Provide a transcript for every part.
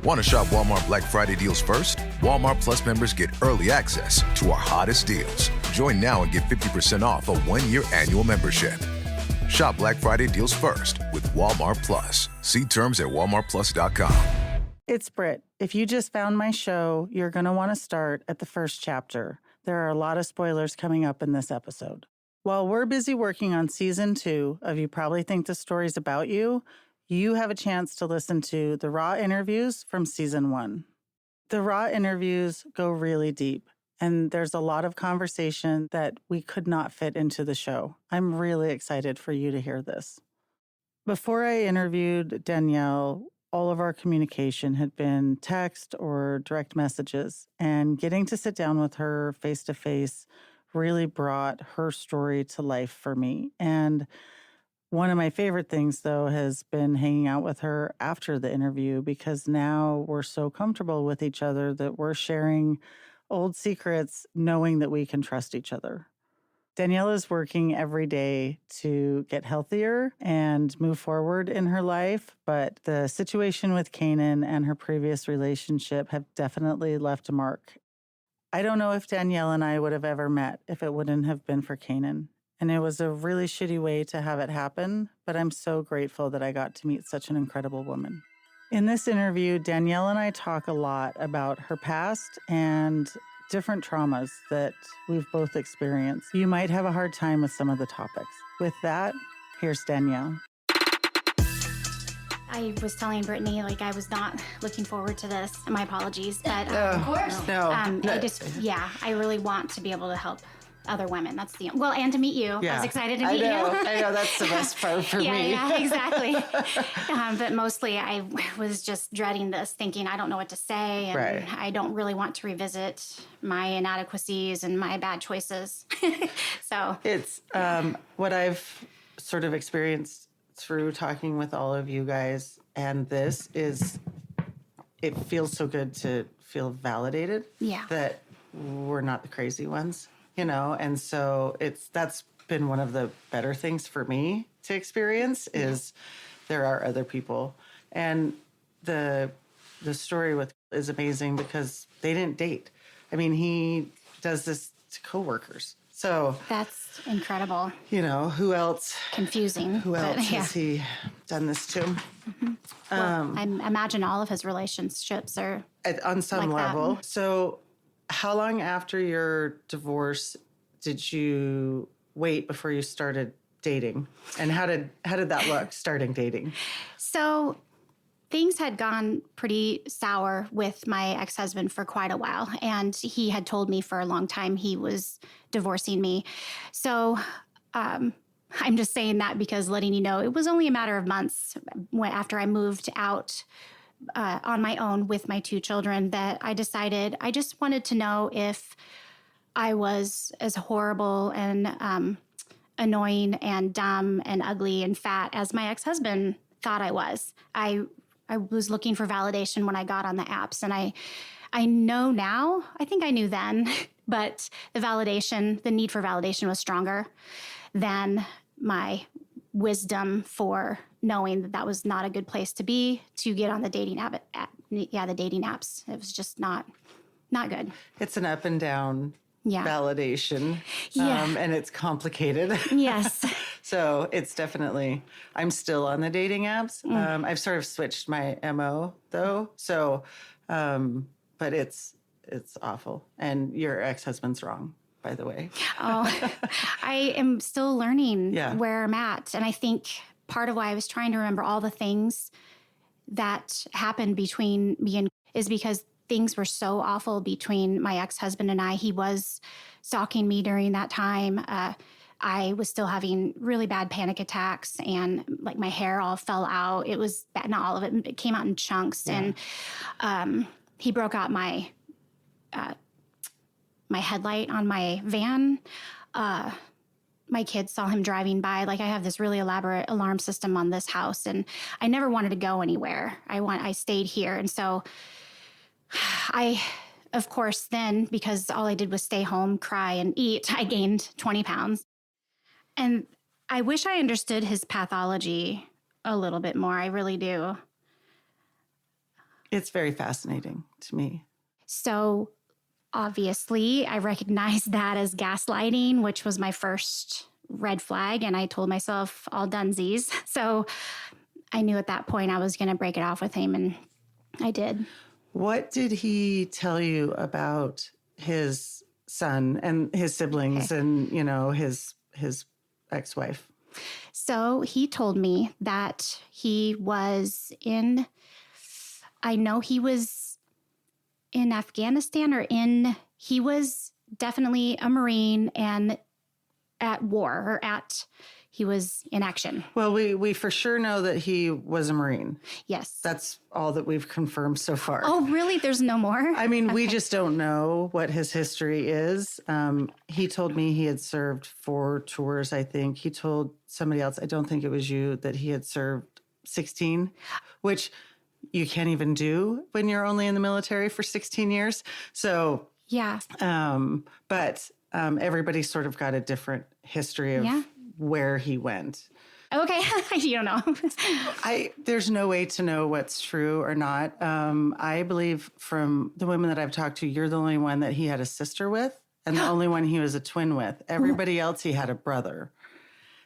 Want to shop Walmart Black Friday deals first? Walmart Plus members get early access to our hottest deals. Join now and get 50% off a 1-year annual membership. Shop Black Friday deals first with Walmart Plus. See terms at walmartplus.com. It's Brit. If you just found my show, you're going to want to start at the first chapter. There are a lot of spoilers coming up in this episode. While we're busy working on season 2 of You Probably Think the Story's About You, you have a chance to listen to the raw interviews from season 1. The raw interviews go really deep, and there's a lot of conversation that we could not fit into the show. I'm really excited for you to hear this. Before I interviewed Danielle, all of our communication had been text or direct messages, and getting to sit down with her face-to-face really brought her story to life for me. And one of my favorite things, though, has been hanging out with her after the interview, because now we're so comfortable with each other that we're sharing old secrets, knowing that we can trust each other. Danielle is working every day to get healthier and move forward in her life, but the situation with Kanan and her previous relationship have definitely left a mark. I don't know if Danielle and I would have ever met if it wouldn't have been for Kanan. And it was a really shitty way to have it happen, but I'm so grateful that I got to meet such an incredible woman. In this interview, Danielle and I talk a lot about her past and different traumas that we've both experienced. You might have a hard time with some of the topics. With that, here's Danielle. I was telling Brittany, I was not looking forward to this. My apologies, but of course, no. I really want to be able to help other women. That's and to meet you. Yeah. I was excited to meet you. I know, that's the best part for me. Yeah, exactly. But mostly I was just dreading this, thinking I don't know what to say, and right. I don't really want to revisit my inadequacies and my bad choices. So it's what I've sort of experienced through talking with all of you guys, and this is, it feels so good to feel validated that we're not the crazy ones. And so that's been one of the better things for me to experience is there are other people. And the story with is amazing because they didn't date. I mean, he does this to coworkers. So that's incredible. Who else? Confusing. Who else has he done this to? Mm-hmm. Well, I imagine all of his relationships are on some like level. that. So how long after your divorce did you wait before you started dating? And how did that look, starting dating? So things had gone pretty sour with my ex-husband for quite a while. And he had told me for a long time he was divorcing me. So I'm just saying that because letting you know, it was only a matter of months after I moved out on my own with my 2 children that I decided I just wanted to know if I was as horrible and annoying and dumb and ugly and fat as my ex-husband thought I was. I was looking for validation when I got on the apps, and I know now, I think I knew then, but the need for validation was stronger than my wisdom for knowing that was not a good place to be to get on the dating the dating apps. It was just not good. It's an up and down validation. Yeah. And it's complicated. Yes. So it's definitely, I'm still on the dating apps. I've sort of switched my MO though. So, but it's awful. And your ex-husband's wrong, by the way. Oh, I am still learning where I'm at. And I think part of why I was trying to remember all the things that happened between me and is because things were so awful between my ex-husband and I. He was stalking me during that time. I was still having really bad panic attacks, and my hair all fell out. It was bad, not all of it. It came out in chunks. Yeah. And he broke out my headlight on my van. My kids saw him driving by. I have this really elaborate alarm system on this house, and I never wanted to go anywhere. I stayed here. And so I, of course, then, because all I did was stay home, cry, and eat, I gained 20 pounds. And I wish I understood his pathology a little bit more. I really do. It's very fascinating to me. So obviously, I recognized that as gaslighting, which was my first red flag. And I told myself, all dunsies. So I knew at that point I was going to break it off with him. And I did. What did he tell you about his son and his siblings and, his ex-wife? So he told me that he was in Afghanistan he was definitely a Marine and at war he was in action. Well, we for sure know that he was a Marine. Yes. That's all that we've confirmed so far. Oh, really? There's no more? I mean, we just don't know what his history is. He told me he had served 4 tours, I think. He told somebody else, I don't think it was you, that he had served 16, which you can't even do when you're only in the military for 16 years. So, yeah. But everybody sort of got a different history of where he went. Okay. You don't know. There's no way to know what's true or not. I believe from the women that I've talked to, you're the only one that he had a sister with and the only one he was a twin with. Everybody else, he had a brother.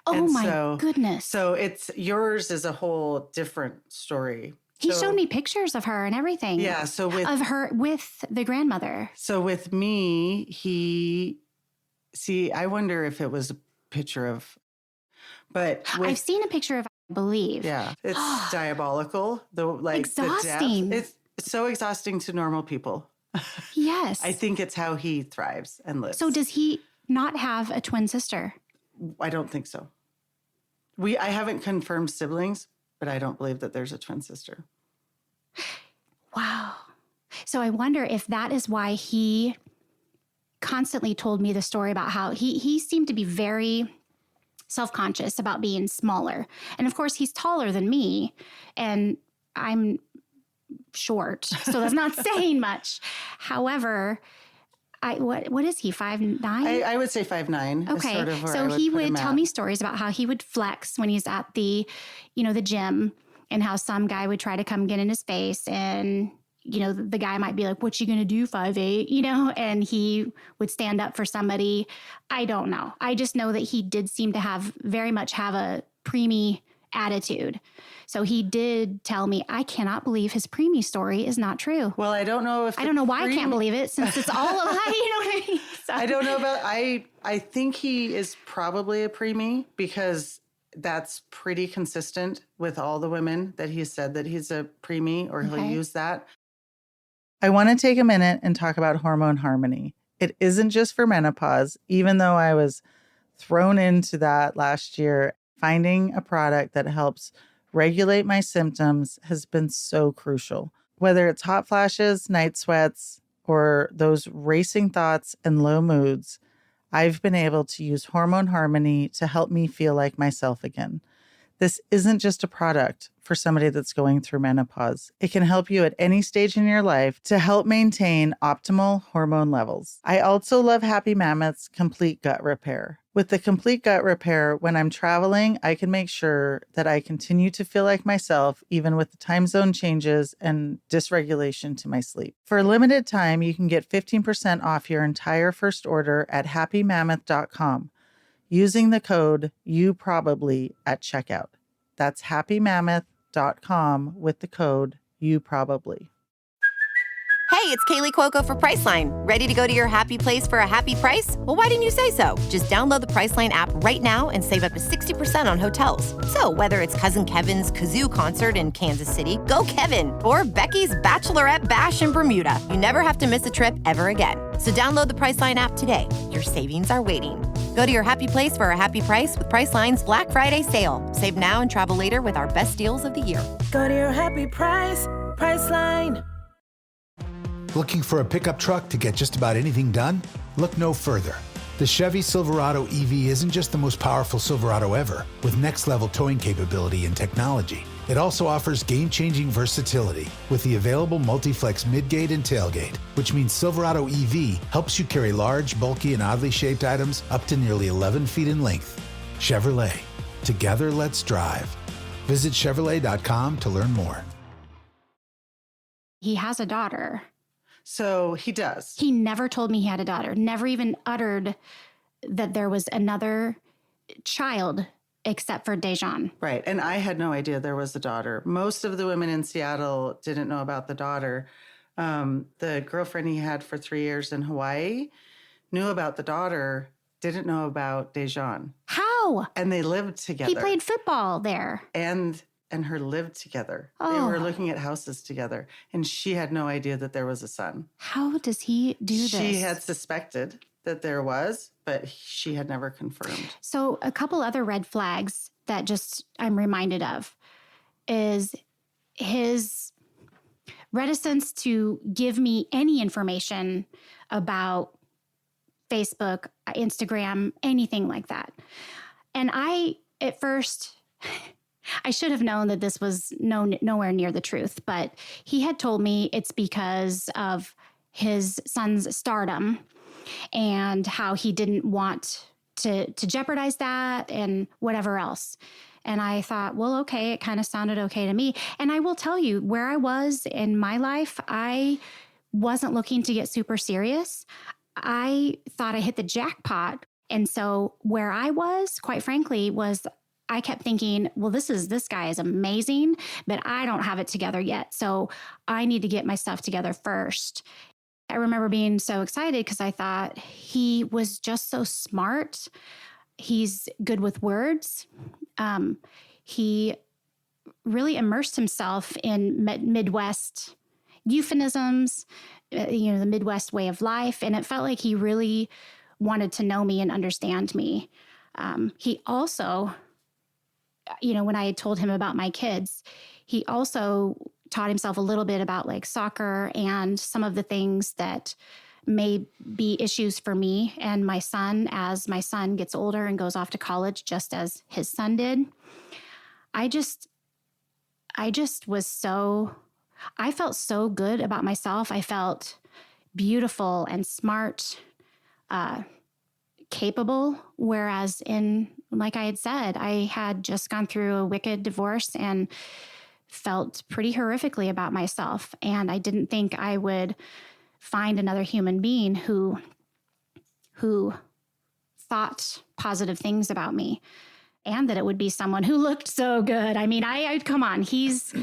Oh, my goodness. So yours is a whole different story. He showed me pictures of her and everything. Yeah. So of her with the grandmother. So with me, I wonder if it was a picture of, but I've seen a picture of, I believe. Yeah. It's diabolical. Exhausting. It's so exhausting to normal people. Yes. I think it's how he thrives and lives. So does he not have a twin sister? I don't think so. I haven't confirmed siblings, but I don't believe that there's a twin sister. Wow. So I wonder if that is why he constantly told me the story about how he seemed to be very self-conscious about being smaller. And of course, he's taller than me, and I'm short, so that's not saying much. However, what is he, 5'9"? I would say 5'9". Okay, sort of where so he would tell me stories about how he would flex when he's at the gym, and how some guy would try to come get in his face, and the guy might be like, what you gonna do, 5'8", and he would stand up for somebody. I don't know. I just know that he did seem to very much have a preemie attitude. So he did tell me, I cannot believe his preemie story is not true. Well, I don't know why I can't believe it, since it's all a lie, you know what I mean? So. I don't know about, I think he is probably a preemie, because that's pretty consistent with all the women that he said that he's a preemie, or he'll use that. I want to take a minute and talk about hormone harmony. It isn't just for menopause, even though I was thrown into that last year. Finding a product that helps regulate my symptoms has been so crucial. Whether it's hot flashes, night sweats, or those racing thoughts and low moods, I've been able to use Hormone Harmony to help me feel like myself again. This isn't just a product for somebody that's going through menopause. It can help you at any stage in your life to help maintain optimal hormone levels. I also love Happy Mammoth's Complete Gut Repair. With the Complete Gut Repair, when I'm traveling, I can make sure that I continue to feel like myself, even with the time zone changes and dysregulation to my sleep. For a limited time, you can get 15% off your entire first order at happymammoth.com using the code YouProbably at checkout. That's happymammoth.com with the code YouProbably. Hey, it's Kaylee Cuoco for Priceline. Ready to go to your happy place for a happy price? Well, why didn't you say so? Just download the Priceline app right now and save up to 60% on hotels. So whether it's Cousin Kevin's Kazoo Concert in Kansas City, go Kevin, or Becky's Bachelorette Bash in Bermuda, you never have to miss a trip ever again. So download the Priceline app today. Your savings are waiting. Go to your happy place for a happy price with Priceline's Black Friday sale. Save now and travel later with our best deals of the year. Go to your happy price, Priceline. Looking for a pickup truck to get just about anything done? Look no further. The Chevy Silverado EV isn't just the most powerful Silverado ever, with next-level towing capability and technology. It also offers game-changing versatility with the available multi-flex midgate and tailgate, which means Silverado EV helps you carry large, bulky, and oddly shaped items up to nearly 11 feet in length. Chevrolet. Together, let's drive. Visit Chevrolet.com to learn more. He has a daughter. So he does. He never told me he had a daughter, never even uttered that there was another child except for Dejan. Right. And I had no idea there was a daughter. Most of the women in Seattle didn't know about the daughter. The girlfriend he had for 3 years in Hawaii knew about the daughter, didn't know about Dejan. How? And they lived together. He played football there. And her lived together. Oh. They were looking at houses together. And she had no idea that there was a son. How does he do this? She had suspected that there was, but she had never confirmed. So a couple other red flags that just I'm reminded of is his reticence to give me any information about Facebook, Instagram, anything like that. And I, at first, I should have known that this was nowhere near the truth, but he had told me it's because of his son's stardom and how he didn't want to jeopardize that and whatever else. And I thought, well, okay, it kind of sounded okay to me. And I will tell you, where I was in my life, I wasn't looking to get super serious. I thought I hit the jackpot. And so where I was, quite frankly, was I kept thinking, well, this guy is amazing, but I don't have it together yet. So I need to get my stuff together first. I remember being so excited because I thought he was just so smart. He's good with words. He really immersed himself in Midwest euphemisms, the Midwest way of life. And it felt like he really wanted to know me and understand me. He also, when I had told him about my kids, he also taught himself a little bit about like soccer and some of the things that may be issues for me and my son as my son gets older and goes off to college, just as his son did. I felt so good about myself. I felt beautiful and smart, capable. Whereas like I had said, I had just gone through a wicked divorce and felt pretty horrifically about myself. And I didn't think I would find another human being who thought positive things about me, and that it would be someone who looked so good. I mean, I come on, he's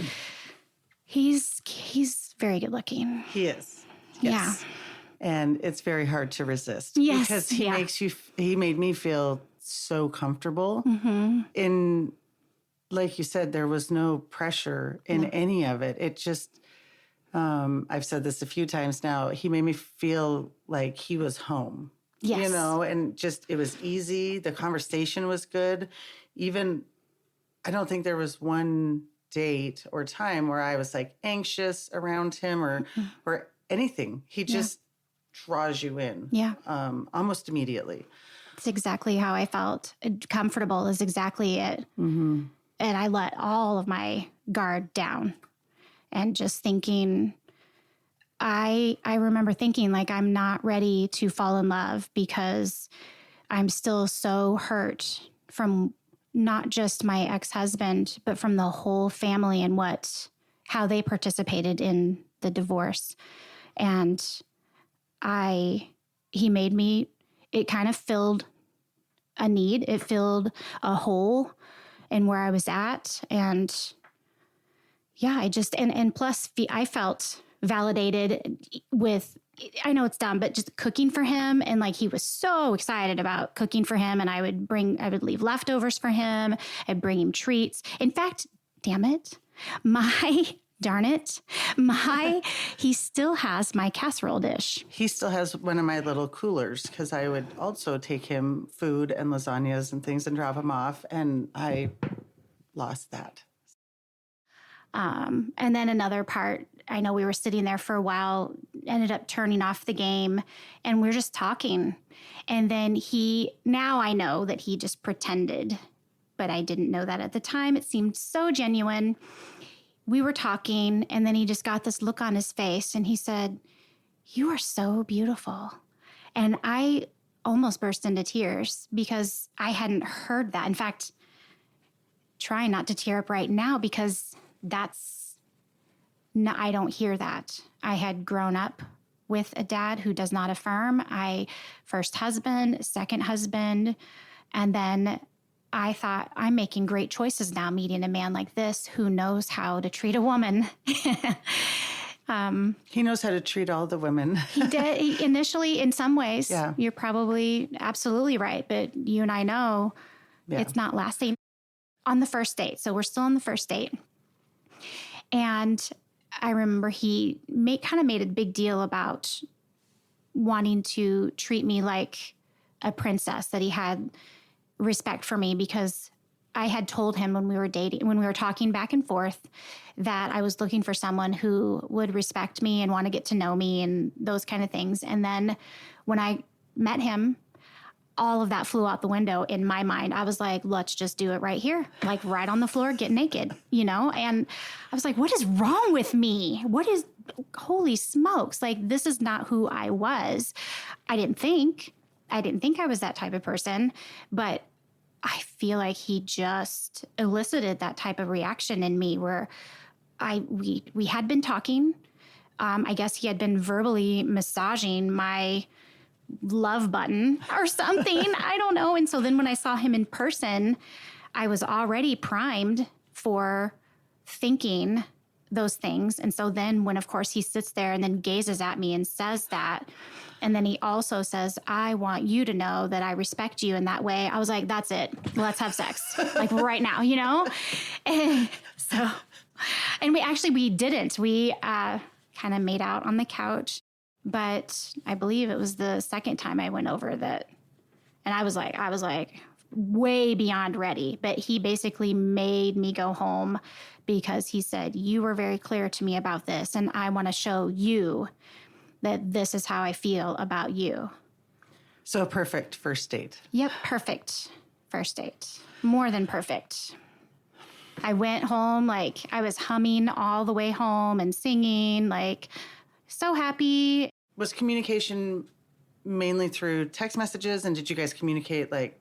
very good looking. He is. Yes. Yeah. And it's very hard to resist. Yes. Because he made me feel so comfortable in, like you said, there was no pressure in any of it. It just, I've said this a few times now, he made me feel like he was home. Yes. And just, it was easy. The conversation was good. Even, I don't think there was one date or time where I was like anxious around him or anything. He just draws you in. Yeah. Almost immediately. It's exactly how I felt. Comfortable is exactly it. Mm-hmm. And I let all of my guard down and just thinking, I remember thinking like, I'm not ready to fall in love because I'm still so hurt from not just my ex-husband, but from the whole family and how they participated in the divorce. And he made me, it kind of filled a need. It filled a hole in where I was at. And yeah, and plus I felt validated with, I know it's dumb, but just cooking for him. And like, he was so excited about cooking for him. And I would leave leftovers for him. I'd bring him treats. In fact, damn it, he still has my casserole dish. He still has one of my little coolers because I would also take him food and lasagnas and things and drop him off. And I lost that. And then another part, I know we were sitting there for a while, ended up turning off the game, and we're just talking. And then now I know that he just pretended, but I didn't know that at the time. It seemed so genuine. We were talking, and then he just got this look on his face, and he said, "You are so beautiful." And I almost burst into tears because I hadn't heard that. In fact, trying not to tear up right now because that's no, I don't hear that. I had grown up with a dad who does not affirm. First husband, second husband, and then I thought, I'm making great choices now, meeting a man like this who knows how to treat a woman. He knows how to treat all the women. He did initially, in some ways. Yeah. You're probably absolutely right, but you and I know it's not lasting. On the first date, so we're still on the first date, and I remember he kind of made a big deal about wanting to treat me like a princess, that he had respect for me, because I had told him when we were talking back and forth, that I was looking for someone who would respect me and want to get to know me and those kind of things. And then when I met him, all of that flew out the window in my mind. I was like, let's just do it right here, like right on the floor, get naked, And I was like, what is wrong with me? Holy smokes. Like, this is not who I was. I didn't think I was that type of person, but I feel like he just elicited that type of reaction in me where we had been talking. I guess he had been verbally massaging my love button or something. I don't know. And so then when I saw him in person, I was already primed for thinking those things. And so then when, of course, he sits there and then gazes at me and says that, and then he also says, I want you to know that I respect you in that way. I was like, that's it. Let's have sex. Like right now, And so, and we didn't. We kind of made out on the couch. But I believe it was the second time I went over that. And I was like way beyond ready. But he basically made me go home because he said, you were very clear to me about this. And I want to show you that this is how I feel about you. So a perfect first date. Yep, perfect first date. More than perfect. I went home, like I was humming all the way home and singing, like so happy. Was communication mainly through text messages, and did you guys communicate like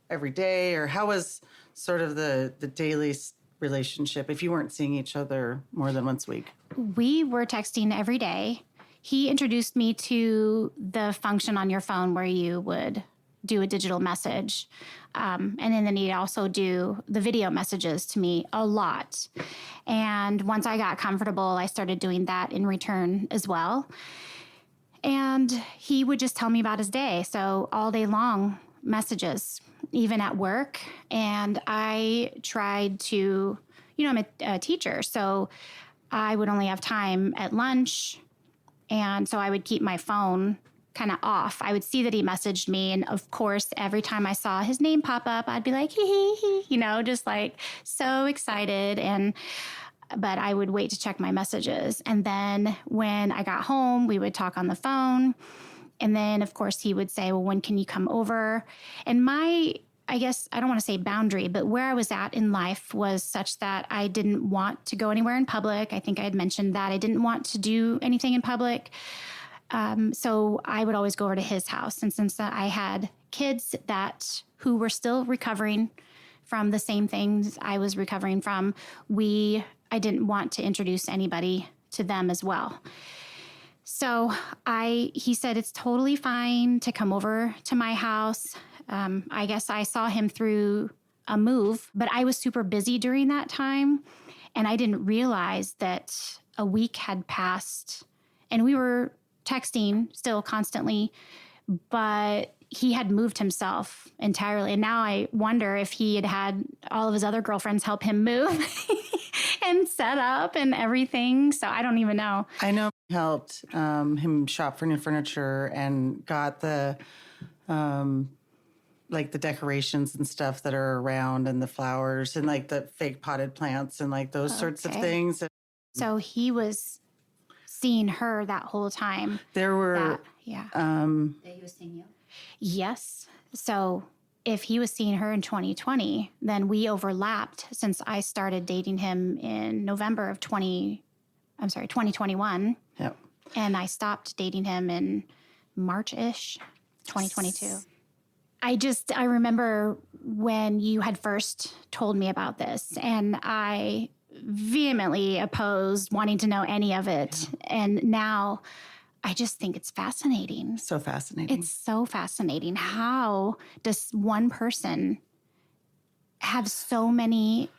every day, or how was sort of the daily relationship if you weren't seeing each other more than once a week? We were texting every day. He introduced me to the function on your phone where you would do a digital message. And then he'd also do the video messages to me a lot. And once I got comfortable, I started doing that in return as well. And he would just tell me about his day. So all day long messages, even at work. And I tried to, I'm a teacher, so I would only have time at lunch. And so I would keep my phone kind of off. I would see that he messaged me. And of course, every time I saw his name pop up, I'd be like, hee, just like so excited. But I would wait to check my messages. And then when I got home, we would talk on the phone. And then, of course, he would say, well, when can you come over? And I guess, I don't want to say boundary, but where I was at in life was such that I didn't want to go anywhere in public. I think I had mentioned that I didn't want to do anything in public. So I would always go over to his house. And since I had kids who were still recovering from the same things I was recovering from, I didn't want to introduce anybody to them as well. So he said, it's totally fine to come over to my house. I guess I saw him through a move, but I was super busy during that time. And I didn't realize that a week had passed and we were texting still constantly, but he had moved himself entirely. And now I wonder if he had all of his other girlfriends help him move and set up and everything. So I don't even know. I know he helped him shop for new furniture and got the like the decorations and stuff that are around and the flowers and like the fake potted plants and like those sorts of things. So he was seeing her that whole time. There were... that he was seeing you? Yes. So if he was seeing her in 2020, then we overlapped since I started dating him in November of 2021. Yep. And I stopped dating him in March-ish, 2022. I remember when you had first told me about this, and I vehemently opposed wanting to know any of it. Yeah. And now I just think it's fascinating. So fascinating. It's so fascinating. How does one person have so many,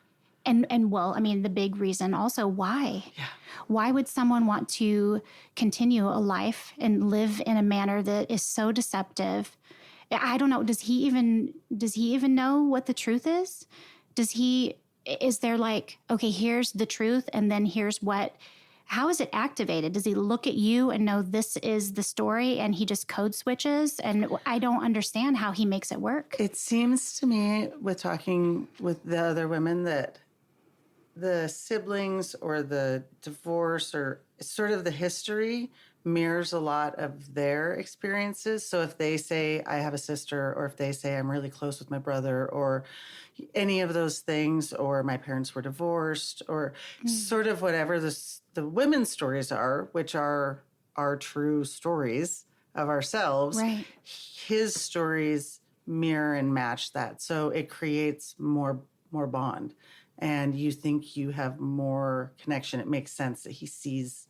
and well, I mean, the big reason also why. Yeah. Why would someone want to continue a life and live in a manner that is so deceptive? I don't know. Does he even know what the truth is? Is there like, okay, here's the truth, and then here's how is it activated? Does he look at you and know this is the story and he just code switches? And I don't understand how he makes it work. It seems to me, with talking with the other women, that the siblings or the divorce or sort of the history mirrors a lot of their experiences. So if they say, I have a sister, or if they say, I'm really close with my brother, or any of those things, or my parents were divorced, or sort of whatever the women's stories are, which are our true stories of ourselves, right. His stories mirror and match that. So it creates more bond. And you think you have more connection. It makes sense that he sees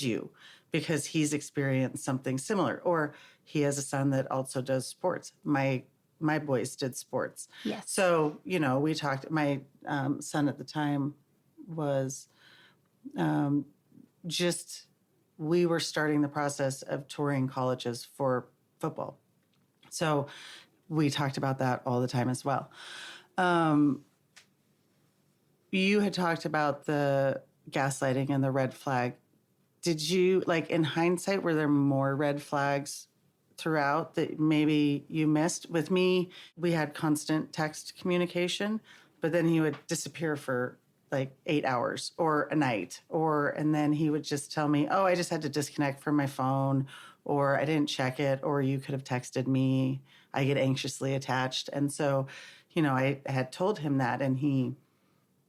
you because he's experienced something similar. Or he has a son that also does sports. My boys did sports. Yes. So, we talked, my son at the time was we were starting the process of touring colleges for football. So we talked about that all the time as well. You had talked about the gaslighting and the red flag. Did you, in hindsight, were there more red flags throughout that maybe you missed? With me, we had constant text communication, but then he would disappear for 8 hours or a night, and then he would just tell me, oh, I just had to disconnect from my phone, or I didn't check it, or you could have texted me. I get anxiously attached. And so, I had told him that, and he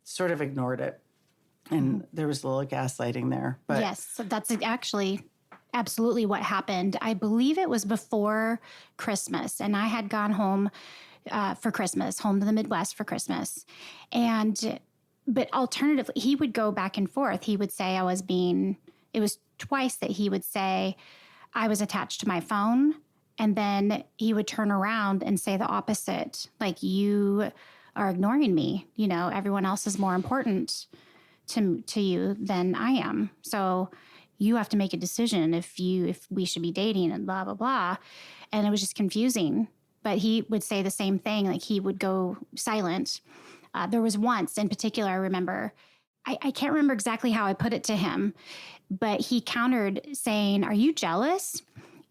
sort of ignored it. And there was a little gaslighting there. But yes, so that's actually absolutely what happened. I believe it was before Christmas, and I had gone home for Christmas, home to the Midwest for Christmas. But alternatively, he would go back and forth. He would say it was twice that he would say I was attached to my phone, and then he would turn around and say the opposite, like, you are ignoring me. Everyone else is more important to you than I am. So you have to make a decision if we should be dating, and blah, blah, blah. And it was just confusing. But he would say the same thing. Like, he would go silent. There was once in particular, I remember, I can't remember exactly how I put it to him, but he countered saying, are you jealous?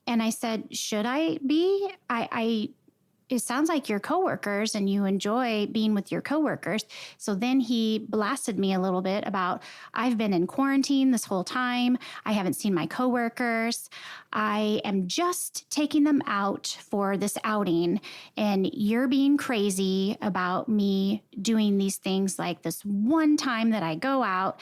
And I said, should I be? It sounds like your coworkers and you enjoy being with your coworkers. So then he blasted me a little bit about, I've been in quarantine this whole time. I haven't seen my coworkers. I am just taking them out for this outing. And you're being crazy about me doing these things like this one time that I go out.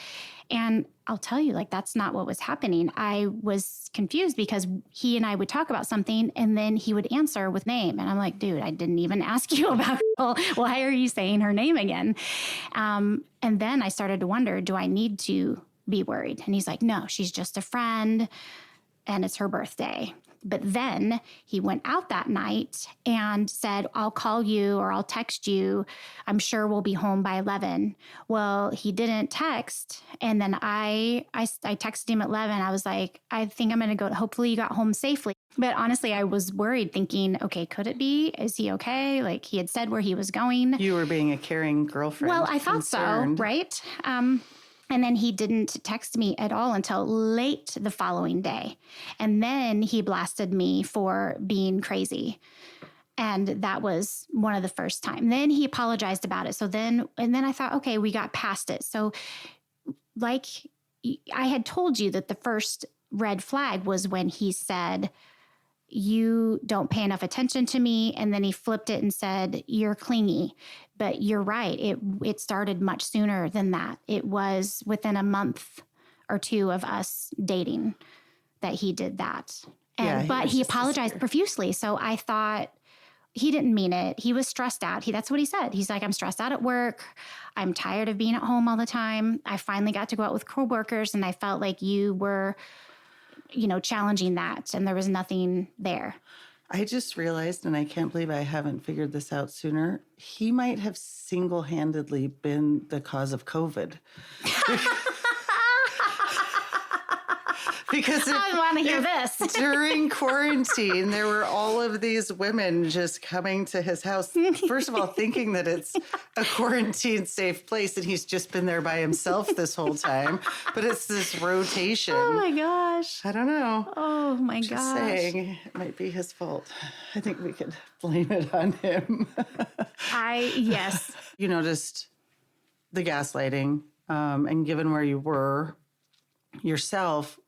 And I'll tell you, that's not what was happening. I was confused because he and I would talk about something and then he would answer with name. And I'm like, dude, I didn't even ask you about her. Why are you saying her name again? And then I started to wonder, do I need to be worried? And he's like, no, she's just a friend and it's her birthday. But then he went out that night and said, I'll call you or I'll text you. I'm sure we'll be home by 11. Well, he didn't text. And then I texted him at 11. I was like, I think I'm going to go. Hopefully you got home safely. But honestly, I was worried thinking, okay, could it be? Is he okay? He had said where he was going. You were being a caring girlfriend. Well, I thought concerned. So, right? And then he didn't text me at all until late the following day. And then he blasted me for being crazy. And that was one of the first time. Then he apologized about it. And then I thought, okay, we got past it. So I had told you that the first red flag was when he said, you don't pay enough attention to me. And then he flipped it and said, you're clingy. But you're right. It started much sooner than that. It was within a month or two of us dating that he did that. But he apologized profusely. So I thought, he didn't mean it. He was stressed out. That's what he said. He's like, I'm stressed out at work. I'm tired of being at home all the time. I finally got to go out with coworkers, and I felt like you were, challenging that, and there was nothing there. I just realized, and I can't believe I haven't figured this out sooner, he might have single-handedly been the cause of COVID. Because I want to hear this. During quarantine, there were all of these women just coming to his house. First of all, thinking that it's a quarantine safe place, and he's just been there by himself this whole time. But it's this rotation. Oh my gosh. I don't know. Oh my Just gosh. saying, it might be his fault. I think we could blame it on him. Yes. You noticed the gaslighting, and given where you were yourself,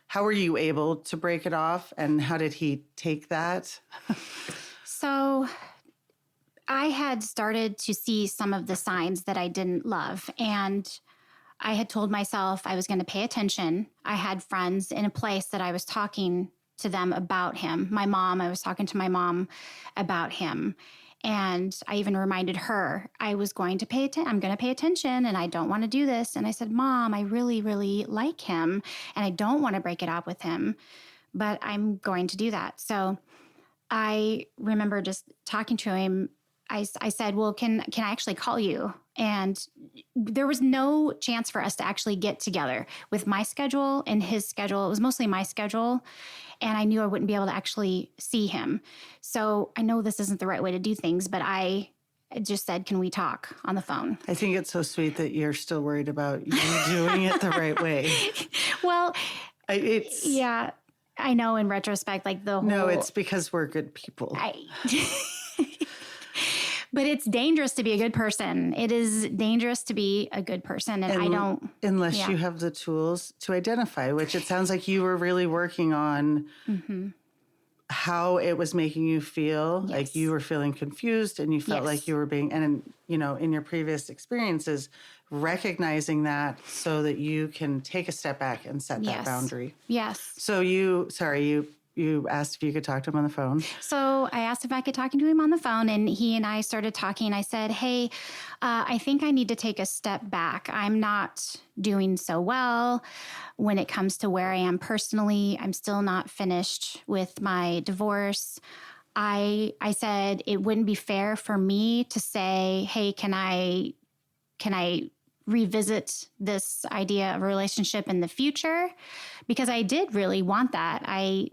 how were you able to break it off, and how did he take that? So I had started to see some of the signs that I didn't love, and I had told myself I was going to pay attention. I had friends in a place that I was talking to them about him. I was talking to my mom about him. And I even reminded her I was going to I'm going to pay attention, and I don't want to do this. And I said, Mom, I really, really like him, and I don't want to break it up with him, but I'm going to do that. So I remember just talking to him. I said, well, can I actually call you? And there was no chance for us to actually get together with my schedule and his schedule. It was mostly my schedule. And I knew I wouldn't be able to actually see him. So I know this isn't the right way to do things, but I just said, can we talk on the phone? I think it's so sweet that you're still worried about you doing it the right way. Well, yeah, I know in retrospect, like the whole... No, it's because we're good people. But it's dangerous to be a good person. It is dangerous to be a good person. And I don't... Unless you have the tools to identify, which it sounds like you were really working on how it was making you feel. Yes. Like you were feeling confused, and you felt like you were being... And, in your previous experiences, recognizing that so that you can take a step back and set that boundary. Yes. So you asked if you could talk to him on the phone. So I asked if I could talk to him on the phone, and he and I started talking. I said, hey, I think I need to take a step back. I'm not doing so well when it comes to where I am personally. I'm still not finished with my divorce. I said it wouldn't be fair for me to say, hey, can I revisit this idea of a relationship in the future, because I did really want that.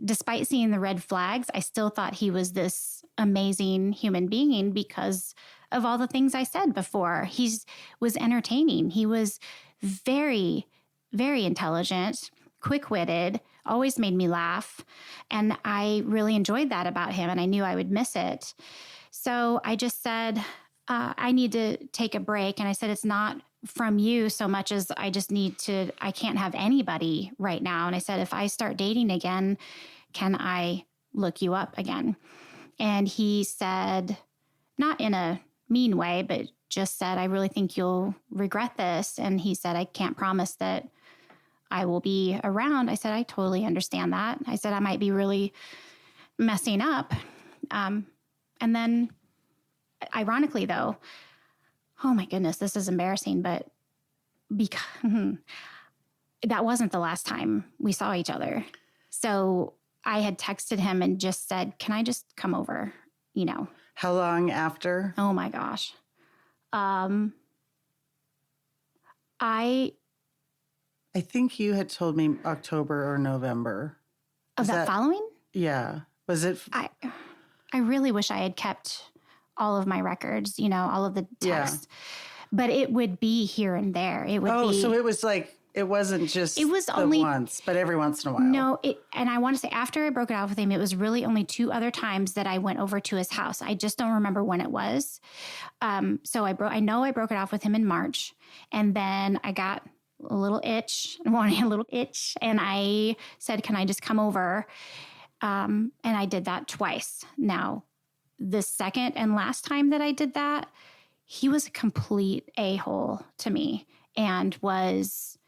Despite seeing the red flags, I still thought he was this amazing human being because of all the things I said before. He was entertaining. He was very, very intelligent, quick-witted, always made me laugh. And I really enjoyed that about him, and I knew I would miss it. So I just said, I need to take a break. And I said, it's not from you so much as I can't have anybody right now. And I said, if I start dating again, can I look you up again? And he said, not in a mean way, but just said, I really think you'll regret this. And he said, I can't promise that I will be around. I said, I totally understand that. I said, I might be really messing up. And then ironically though, oh my goodness, this is embarrassing, but because that wasn't the last time we saw each other. So I had texted him and just said, can I just come over, How long after? Oh my gosh. I think you had told me October or November. Of that following? Yeah. Was it? I really wish I had kept all of my records, all of the texts. But it would be here and there. It would be. So it was like, it wasn't just only once, but every once in a while. No, and I want to say after I broke it off with him, it was really only 2 other times that I went over to his house. I just don't remember when it was. So I know I broke it off with him in March, and then I got a little itch, and I said, can I just come over? And I did that twice. Now, the second and last time that I did that, he was a complete a-hole to me and was,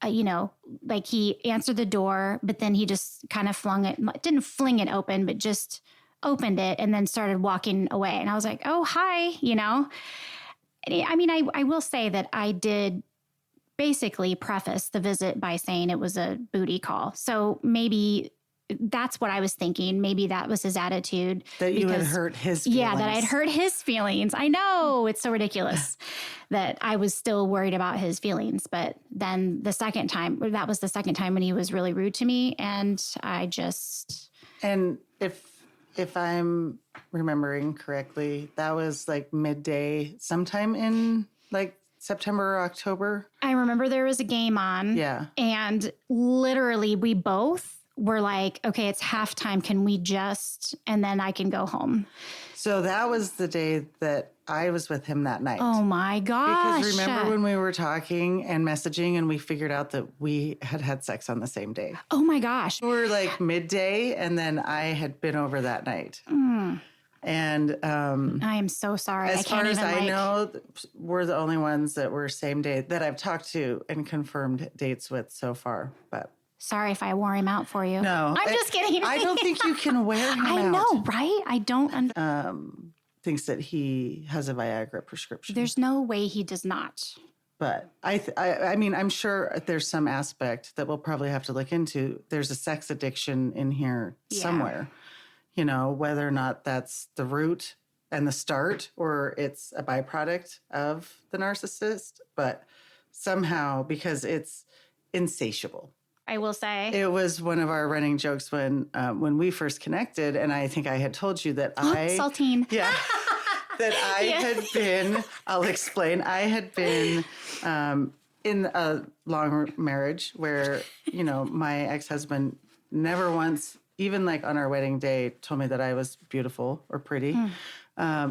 like he answered the door, but then he just kind of didn't fling it open, but just opened it and then started walking away. And I was like, oh, hi, you know. I mean, I will say that I did basically preface the visit by saying it was a booty call. So maybe that's what I was thinking. Maybe that was his attitude. That you had hurt his feelings. Yeah, that I had hurt his feelings. I know, it's so ridiculous that I was still worried about his feelings. But then the second time, that was the second time when he was really rude to me. And I just... And if I'm remembering correctly, that was like midday, sometime in like September or October. I remember there was a game on. Yeah. And literally we both were like, okay, it's halftime. Can we just, and then I can go home. So that was the day that I was with him that night. Oh my gosh. Because remember when we were talking and messaging and we figured out that we had sex on the same day? Oh my gosh. We were like midday and then I had been over that night. And I am so sorry. As far as I know, we're the only ones that were same day that I've talked to and confirmed dates with so far. But sorry if I wore him out for you. no, I'm just kidding. I don't think you can wear him out. I know, right? I don't. Thinks that he has a Viagra prescription. There's no way he does not. But I mean, I'm sure there's some aspect that we'll probably have to look into. There's a sex addiction in here somewhere. You know, whether or not that's the root and the start or it's a byproduct of the narcissist, but somehow because it's insatiable. I will say. It was one of our running jokes when we first connected, and I think I had told you that Saltine. Yeah. That I had been, I'll explain, I had been in a long marriage where, you know, my ex-husband never once, even like on our wedding day, told me that I was beautiful or pretty.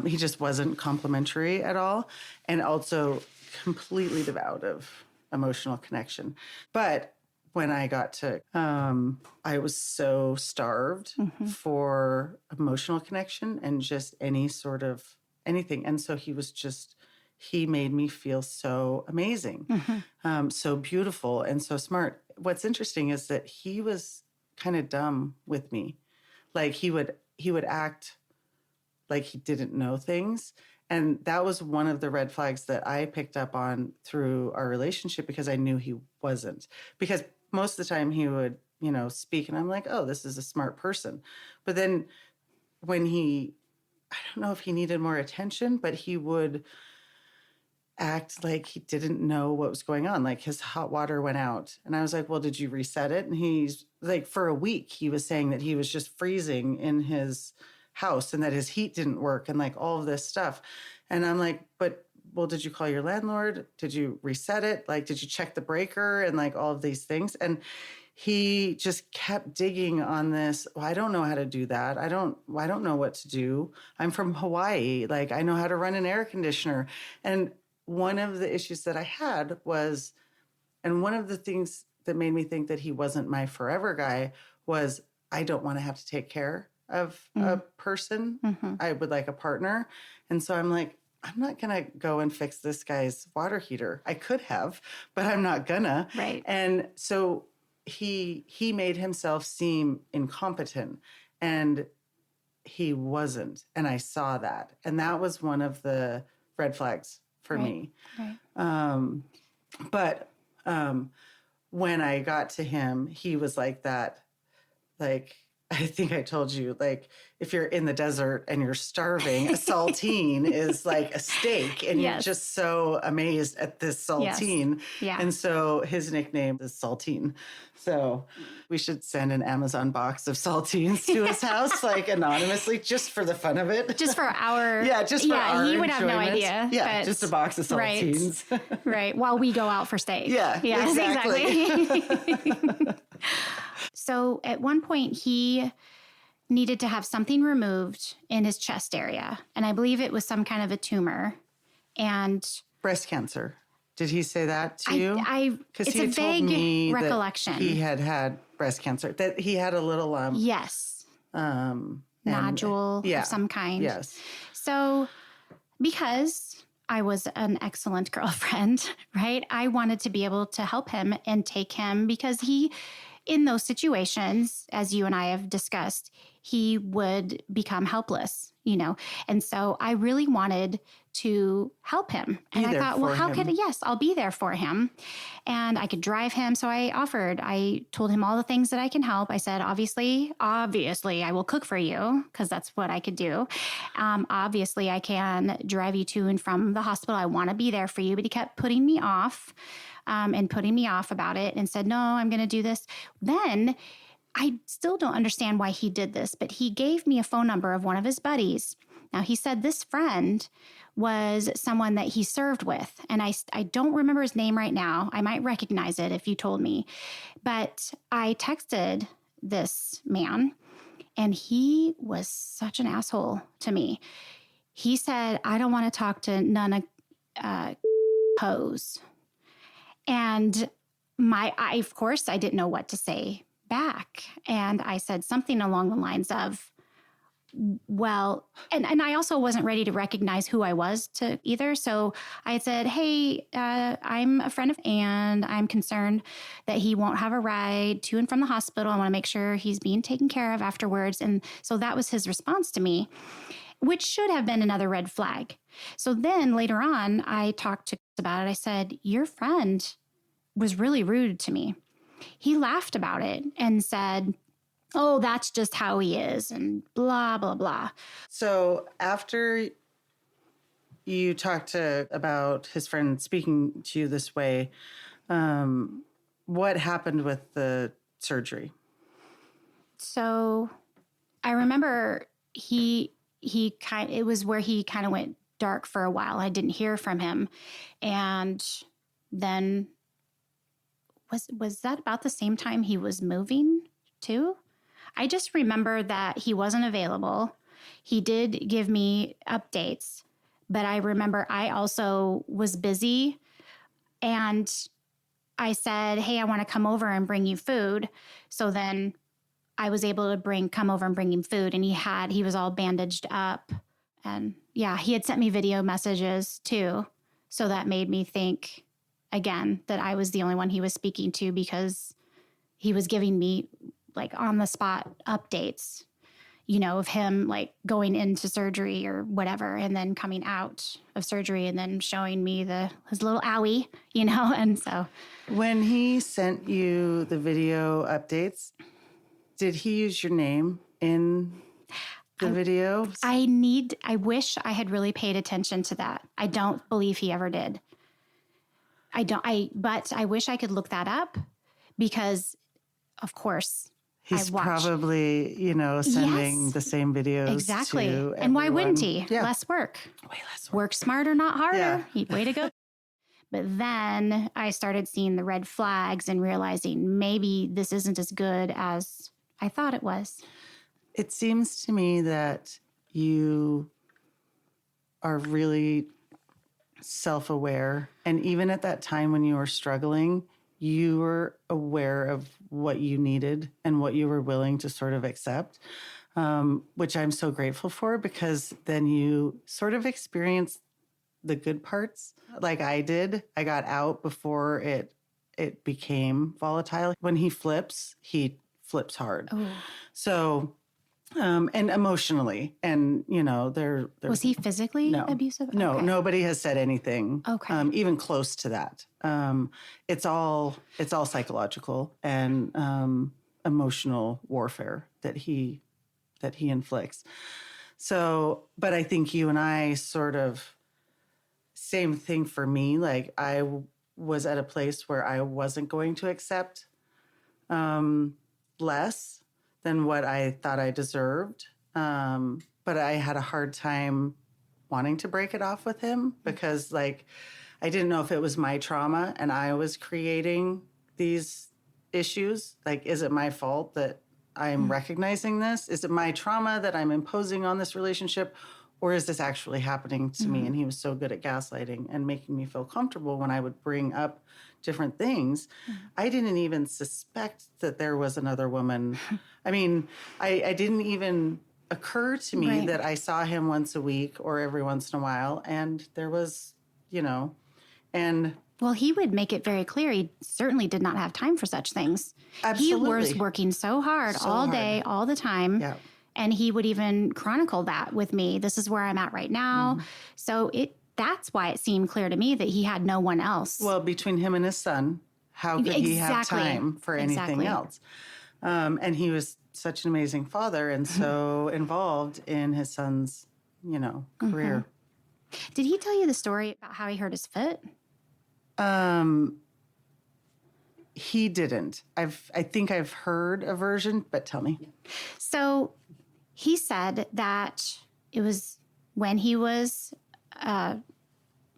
He just wasn't complimentary at all. And also completely devoid of emotional connection. But when I got to, I was so starved for emotional connection and just any sort of anything. And so he made me feel so amazing, so beautiful and so smart. What's interesting is that he was kind of dumb with me. Like he would act like he didn't know things. And that was one of the red flags that I picked up on through our relationship because I knew he wasn't. Because most of the time he would, you know, speak and I'm like, oh, this is a smart person. But then when I don't know if he needed more attention, but he would act like he didn't know what was going on. Like his hot water went out. And I was like, well, did you reset it? And he's like, for a week, he was saying that he was just freezing in his house and that his heat didn't work and like all of this stuff. And I'm like, well, did you call your landlord? Did you reset it? Like, did you check the breaker and like all of these things? And he just kept digging on this. Well, I don't know how to do that. I don't know what to do. I'm from Hawaii. Like, I know how to run an air conditioner. And one of the issues that I had was, and one of the things that made me think that he wasn't my forever guy was I don't want to have to take care of a person. I would like a partner. And so I'm like, I'm not going to go and fix this guy's water heater. I could have, but I'm not gonna. Right. And so he made himself seem incompetent and he wasn't. And I saw that. And that was one of the red flags for me. Right. But when I got to him, he was like that, like, I think I told you, like, if you're in the desert and you're starving, a saltine is like a steak, and you're just so amazed at this saltine. Yes. Yeah. And so his nickname is Saltine. So we should send an Amazon box of saltines to his house, like anonymously, just for the fun of it. Just for our... just for our he would have no idea. Yeah, just a box of saltines. Right. While we go out for steak. Yeah, exactly. So at one point, he needed to have something removed in his chest area. And I believe it was some kind of a tumor. And breast cancer. Did he say that to you? It's a vague recollection. He had breast cancer. That he had a little yes, nodule of some kind. Yes. So because I was an excellent girlfriend, right? I wanted to be able to help him and take him because in those situations, as you and I have discussed, he would become helpless, And so I really wanted to help him. And I thought, well, yes, I'll be there for him. And I could drive him. So I told him all the things that I can help. I said, obviously, I will cook for you because that's what I could do. Obviously, I can drive you to and from the hospital. I want to be there for you. But he kept putting me off and putting me off about it and said, no, I'm going to do this. Then I still don't understand why he did this, but he gave me a phone number of one of his buddies. Now, he said this friend was someone that he served with, and I don't remember his name right now. I might recognize it if you told me. But I texted this man, and he was such an asshole to me. He said, I don't want to talk to none of hoes. And of course, I didn't know what to say back. And I said something along the lines of, well, and I also wasn't ready to recognize who I was to either. So I said, hey, I'm a friend of, and I'm concerned that he won't have a ride to and from the hospital. I want to make sure he's being taken care of afterwards. And so that was his response to me, which should have been another red flag. So then later on, I talked to Chris about it. I said, your friend was really rude to me. He laughed about it and said, oh, that's just how he is, and blah, blah, blah. So after you talked about his friend speaking to you this way, what happened with the surgery? So I remember it was where he kind of went dark for a while. I didn't hear from him. And then was that about the same time he was moving too? I just remember that he wasn't available. He did give me updates, but I remember I also was busy, and I said, hey, I want to come over and bring you food. So then I was able to come over and bring him food, and he was all bandaged up. And yeah, he had sent me video messages too. So that made me think again that I was the only one he was speaking to, because he was giving me like on the spot updates, of him like going into surgery or whatever, and then coming out of surgery and then showing me his little owie, and so. When he sent you the video updates, did he use your name in the video? I wish I had really paid attention to that. I don't believe he ever did. But I wish I could look that up, because of course he's probably, sending the same videos. Exactly. To and everyone. Why wouldn't he? Yeah. Less work. Way less work. Work smarter, not harder. Yeah. Way to go. But then I started seeing the red flags and realizing maybe this isn't as good as I thought it was. It seems to me that you are really self-aware. And even at that time when you were struggling, you were aware of what you needed and what you were willing to sort of accept, which I'm so grateful for, because then you sort of experienced the good parts like I did. I got out before it became volatile. When he flips hard. Oh. So, and emotionally, and there was he physically abusive? No, okay. Nobody has said anything. Okay. Even close to that. It's all psychological and emotional warfare that he inflicts. So, but I think you and I sort of same thing for me. Like I was at a place where I wasn't going to accept less than what I thought I deserved. But I had a hard time wanting to break it off with him, because like, I didn't know if it was my trauma and I was creating these issues. Like, is it my fault that I'm recognizing this? Is it my trauma that I'm imposing on this relationship? Or is this actually happening to me? And he was so good at gaslighting and making me feel comfortable when I would bring up different things. I didn't even suspect that there was another woman. I mean, I didn't even occur to me that I saw him once a week or every once in a while. And there was, and... Well, he would make it very clear he certainly did not have time for such things. Absolutely. He was working so hard all day, all the time. Yeah. And he would even chronicle that with me. This is where I'm at right now. So that's why it seemed clear to me that he had no one else. Well, between him and his son, how could he have time for anything else? And he was such an amazing father and so involved in his son's, career. Did he tell you the story about how he hurt his foot? He didn't. I think I've heard a version, but tell me. So he said that it was when he was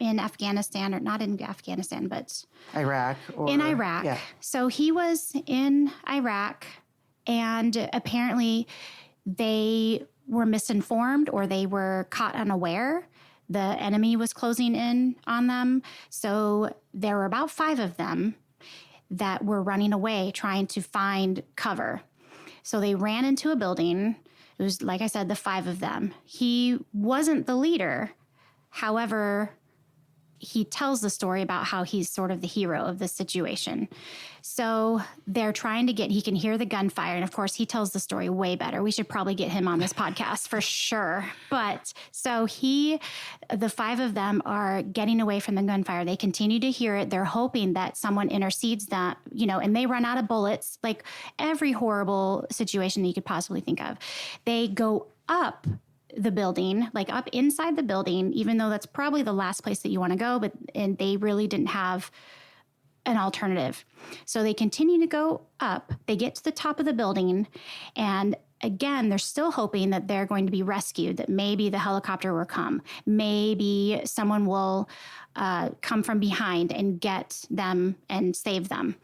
in Afghanistan, or not in Afghanistan, but Iraq. In Iraq. Yeah. So he was in Iraq, and apparently they were misinformed or they were caught unaware. The enemy was closing in on them. So there were about 5 of them that were running away trying to find cover. So they ran into a building. It was, like I said, the 5 of them. He wasn't the leader. However, he tells the story about how he's sort of the hero of this situation. So they're trying to he can hear the gunfire. And of course, he tells the story way better. We should probably get him on this podcast for sure. But so the 5 of them are getting away from the gunfire. They continue to hear it. They're hoping that someone intercedes that, and they run out of bullets, like every horrible situation that you could possibly think of. They go up the building, like up inside the building, even though that's probably the last place that you want to go, and they really didn't have an alternative. So they continue to go up. They get to the top of the building, and again, they're still hoping that they're going to be rescued, that maybe the helicopter will come. Maybe someone will come from behind and get them and save them.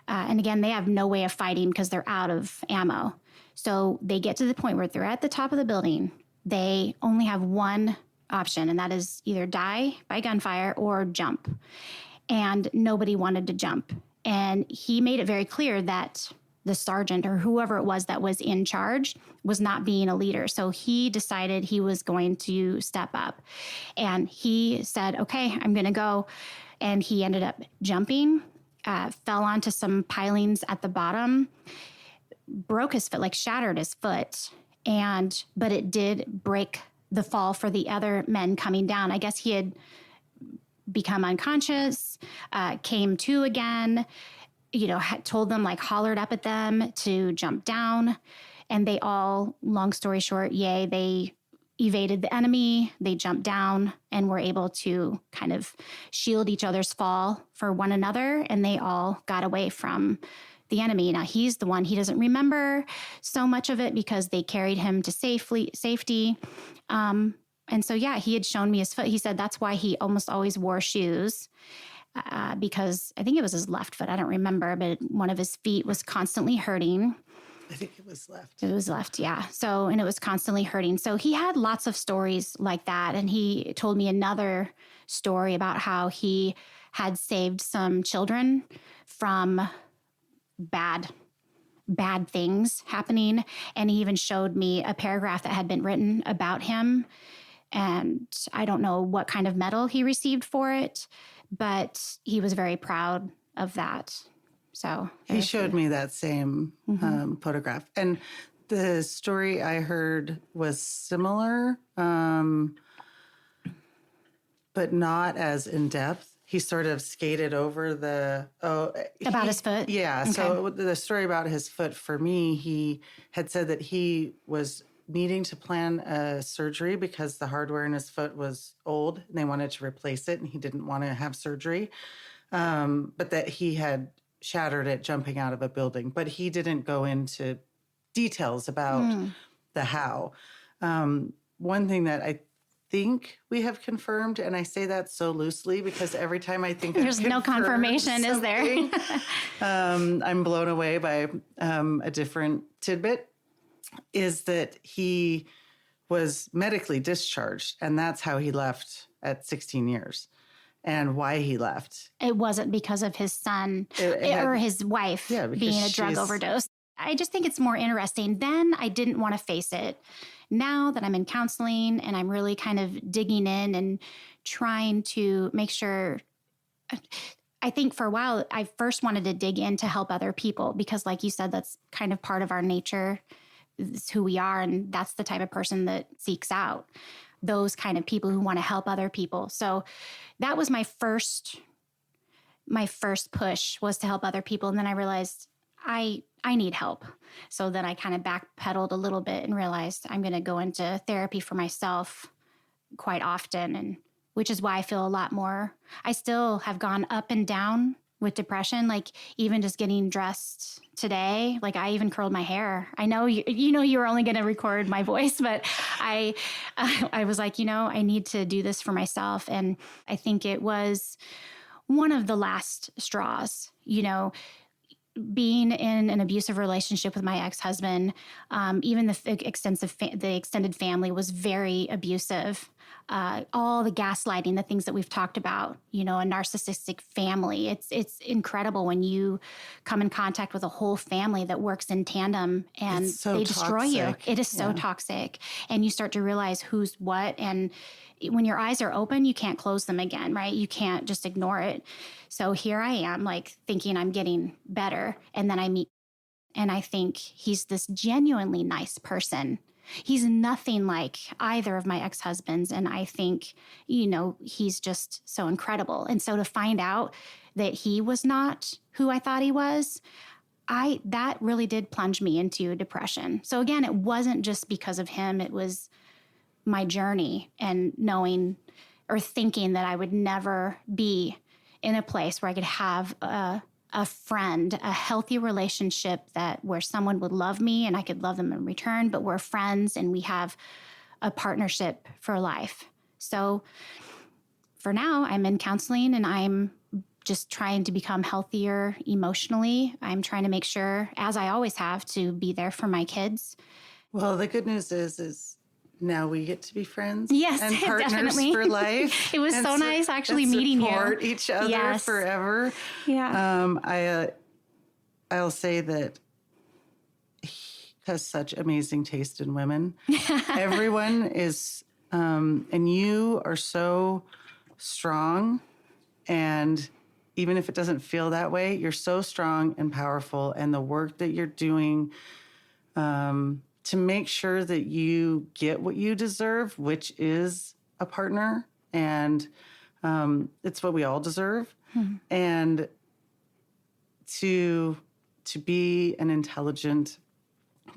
And again, they have no way of fighting because they're out of ammo. So they get to the point where they're at the top of the building. They only have one option, and that is either die by gunfire or jump. And nobody wanted to jump. And he made it very clear that the sergeant or whoever it was that was in charge was not being a leader. So he decided he was going to step up. And he said, okay, I'm going to go. And he ended up jumping, fell onto some pilings at the bottom, broke his foot, like shattered his foot. But it did break the fall for the other men coming down. I guess he had become unconscious, came to again, had told them, like hollered up at them to jump down. And they all, long story short, they evaded the enemy, they jumped down and were able to kind of shield each other's fall for one another. And they all got away from the enemy. Now he's the one, he doesn't remember so much of it because they carried him to safety. And so, he had shown me his foot. He said that's why he almost always wore shoes because I think it was his left foot. I don't remember, but one of his feet was constantly hurting. I think it was left. It was left, yeah. So, and it was constantly hurting. So he had lots of stories like that. And he told me another story about how he had saved some children from bad things happening. And he even showed me a paragraph that had been written about him. And I don't know what kind of medal he received for it, but he was very proud of that. So he showed me that same photograph. And the story I heard was similar, but not as in depth. He sort of skated over about his foot? Yeah. Okay. So the story about his foot, for me, he had said that he was needing to plan a surgery because the hardware in his foot was old and they wanted to replace it and he didn't want to have surgery. But that he had shattered it jumping out of a building. But he didn't go into details about the how. One thing that I think we have confirmed, and I say that so loosely because every time I think there's no confirmation, is there? I'm blown away by a different tidbit, is that he was medically discharged, and that's how he left at 16 years. And why he left. It wasn't because of his son or his wife being a drug overdose. I just think it's more interesting. Then I didn't want to face it. Now that I'm in counseling and I'm really kind of digging in and trying to make sure, I think for a while, I first wanted to dig in to help other people because, like you said, that's kind of part of our nature. It's who we are. And that's the type of person that seeks out those kind of people who want to help other people. So that was my first push was to help other people. And then I realized I need help. So then I kind of backpedaled a little bit and realized I'm going to go into therapy for myself quite often. And which is why I feel a lot more, I still have gone up and down with depression, like even just getting dressed today, like I even curled my hair. I know you were only going to record my voice, but I was like, I need to do this for myself. And I think it was one of the last straws, being in an abusive relationship with my ex-husband, even the extended family was very abusive. All the gaslighting, the things that we've talked about, a narcissistic family. It's incredible when you come in contact with a whole family that works in tandem and they destroy you. It is so toxic. And you start to realize who's what. And when your eyes are open, you can't close them again, right? You can't just ignore it. So here I am, like thinking I'm getting better. And then I meet, and I think he's this genuinely nice person. He's nothing like either of my ex-husbands. And I think, he's just so incredible. And so to find out that he was not who I thought he was, that really did plunge me into depression. So again, it wasn't just because of him. It was my journey and knowing or thinking that I would never be in a place where I could have a friend, a healthy relationship where someone would love me and I could love them in return, but we're friends and we have a partnership for life. So for now, I'm in counseling and I'm just trying to become healthier emotionally. I'm trying to make sure, as I always have, to be there for my kids. Well, the good news is now we get to be friends. Yes, and partners definitely. for life. It was so nice actually meeting you. Support each other forever. Yeah. I'll say that he has such amazing taste in women. Everyone is, and you are so strong. And even if it doesn't feel that way, you're so strong and powerful. And the work that you're doing, to make sure that you get what you deserve, which is a partner, and it's what we all deserve. Mm-hmm. And to be an intelligent,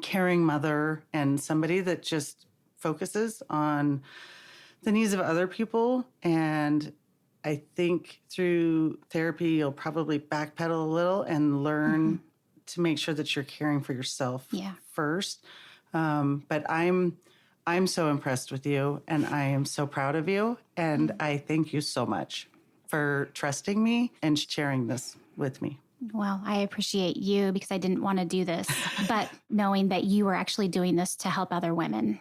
caring mother and somebody that just focuses on the needs of other people. And I think through therapy, you'll probably backpedal a little and learn to make sure that you're caring for yourself first. But I'm so impressed with you and I am so proud of you. And I thank you so much for trusting me and sharing this with me. Well, I appreciate you because I didn't want to do this, but knowing that you were actually doing this to help other women,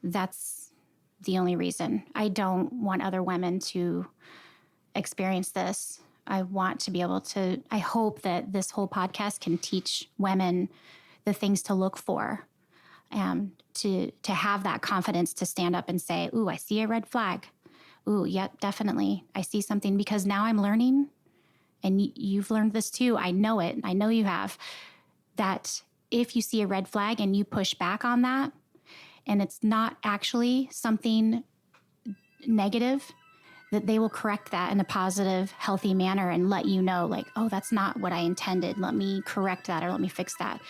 that's the only reason. I don't want other women to experience this. I want to be able to, I hope that this whole podcast can teach women the things to look for. To have that confidence to stand up and say, ooh, I see a red flag. Ooh, yep, definitely. I see something because now I'm learning, and you've learned this too. I know it. I know you have, that if you see a red flag and you push back on that, and it's not actually something negative, that they will correct that in a positive, healthy manner and let you know, like, oh, that's not what I intended. Let me correct that or let me fix that.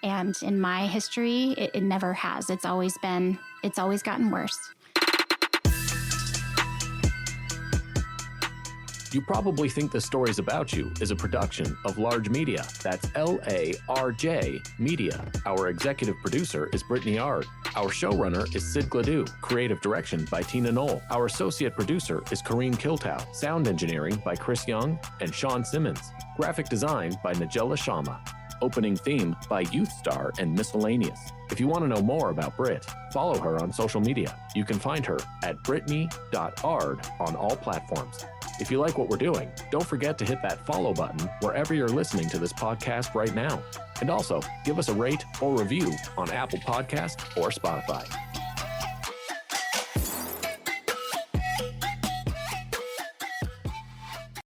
And in my history, it never has. It's always gotten worse. You probably think The Stories About You is a production of Large Media. That's L-A-R-J Media. Our executive producer is Brittany Ard. Our showrunner is Sid Gladue. Creative direction by Tina Knoll. Our associate producer is Corrine Kiltow. Sound engineering by Chris Young and Sean Simmons. Graphic design by Nigella Sharma. Opening theme by Youth Star and Miscellaneous. If you want to know more about Brit, follow her on social media. You can find her at brittany.ard on all platforms. If you like what we're doing, don't forget to hit that follow button wherever you're listening to this podcast right now. And also, give us a rate or review on Apple Podcasts or Spotify.